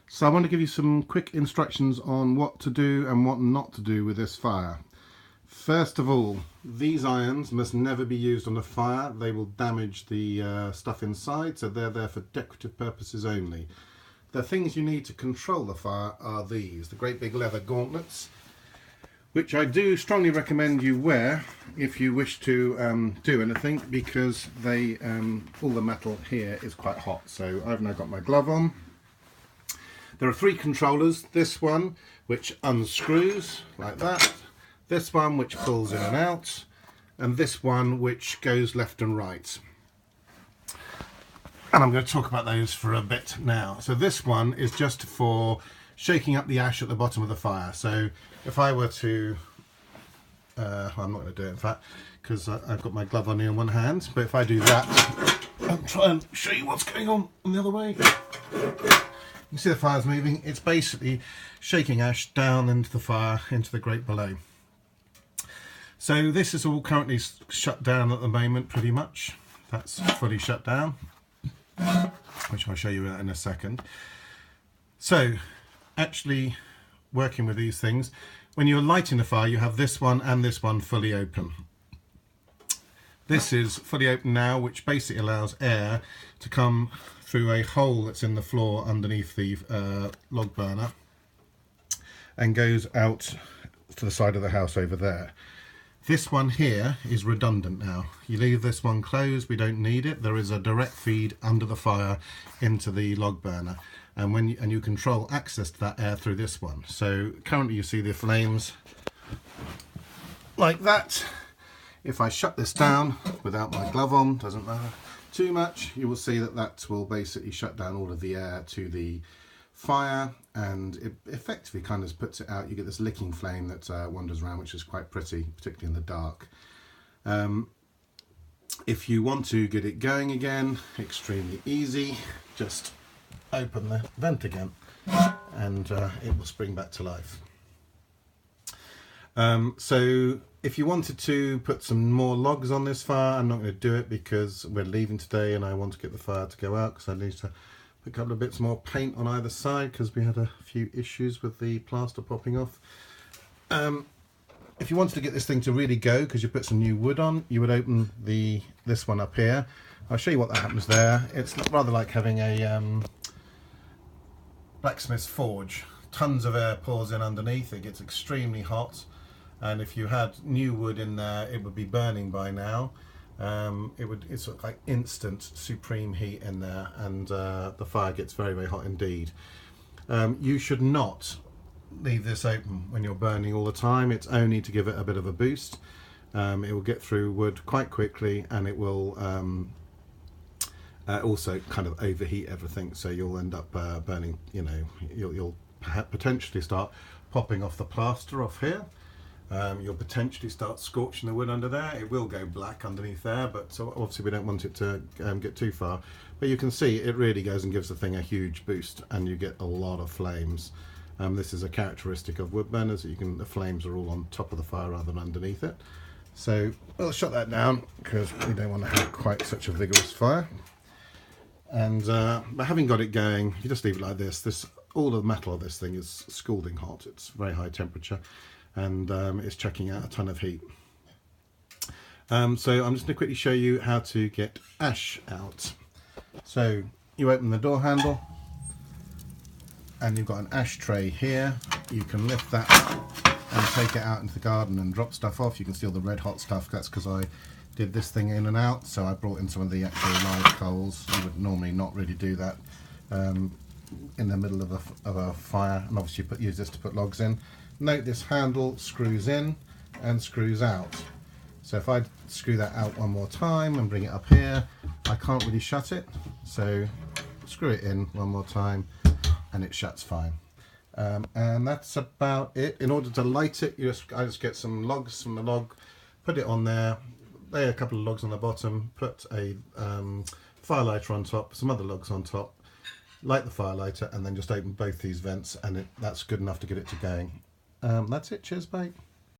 So I want to give you some quick instructions on what to do and what not to do with this fire. First of all, these irons must never be used on a fire. They will damage the stuff inside, so they're there for decorative purposes only. The things you need to control the fire are these, the great big leather gauntlets, which I do strongly recommend you wear if you wish to do anything, because they all the metal here is quite hot. So I've now got my glove on. There are three controllers, this one which unscrews like that, this one which pulls in and out, and this one which goes left and right. And I'm going to talk about those for a bit now. So this one is just for shaking up the ash at the bottom of the fire. So if I were to, I'm not going to do it in fact, because I've got my glove on here in one hand, but if I do that, I'll try and show you what's going on the other way. You see the fire's moving. It's basically shaking ash down into the fire, into the grate below. So this is all currently shut down at the moment, pretty much. That's fully shut down, which I'll show you in a second. So actually working with these things, when you're lighting the fire, you have this one and this one fully open. This is fully open now, which basically allows air to come through a hole that's in the floor underneath the log burner and goes out to the side of the house over there. This one here is redundant now. You leave this one closed, we don't need it. There is a direct feed under the fire into the log burner, and you control access to that air through this one. So currently you see the flames like that. If I shut this down without my glove on, doesn't matter too much, you will see that that will basically shut down all of the air to the fire, and it effectively kind of puts it out. You get this licking flame that wanders around, which is quite pretty, particularly in the dark. If you want to get it going again, extremely easy, just open the vent again and it will spring back to life. So if you wanted to put some more logs on this fire, I'm not going to do it because we're leaving today and I want to get the fire to go out, because I need to put a couple of bits more paint on either side because we had a few issues with the plaster popping off. If you wanted to get this thing to really go, because you put some new wood on, you would open this one up here. I'll show you what that happens there. It's rather like having a blacksmith's forge. Tons of air pours in underneath, it gets extremely hot. And if you had new wood in there, it would be burning by now. It's sort of like instant supreme heat in there, and the fire gets very, very hot indeed. You should not leave this open when you're burning all the time. It's only to give it a bit of a boost. It will get through wood quite quickly, and it will also kind of overheat everything, so you'll end up burning, you know, you'll potentially start popping off the plaster off here. You'll potentially start scorching the wood under there. It will go black underneath there, but so obviously we don't want it to get too far. But you can see it really goes and gives the thing a huge boost, and you get a lot of flames. This is a characteristic of wood burners, that the flames are all on top of the fire rather than underneath it. So we'll shut that down because we don't want to have quite such a vigorous fire. And but having got it going, you just leave it like this. All the metal of this thing is scalding hot. It's very high temperature, and it's chucking out a ton of heat. So I'm just going to quickly show you how to get ash out. So you open the door handle, and you've got an ashtray here. You can lift that and take it out into the garden and drop stuff off. You can see all the red hot stuff. That's because I did this thing in and out, so I brought in some of the actual live coals. You would normally not really do that in the middle of a fire, and obviously use this to put logs in. Note this handle screws in and screws out. So if I screw that out one more time and bring it up here, I can't really shut it. So screw it in one more time and it shuts fine. And that's about it. In order to light it, I just get some logs from the log, put it on there, lay a couple of logs on the bottom, put a firelighter on top, some other logs on top, light the firelighter, and then just open both these vents, and that's good enough to get it to going. That's it. Cheers, bye.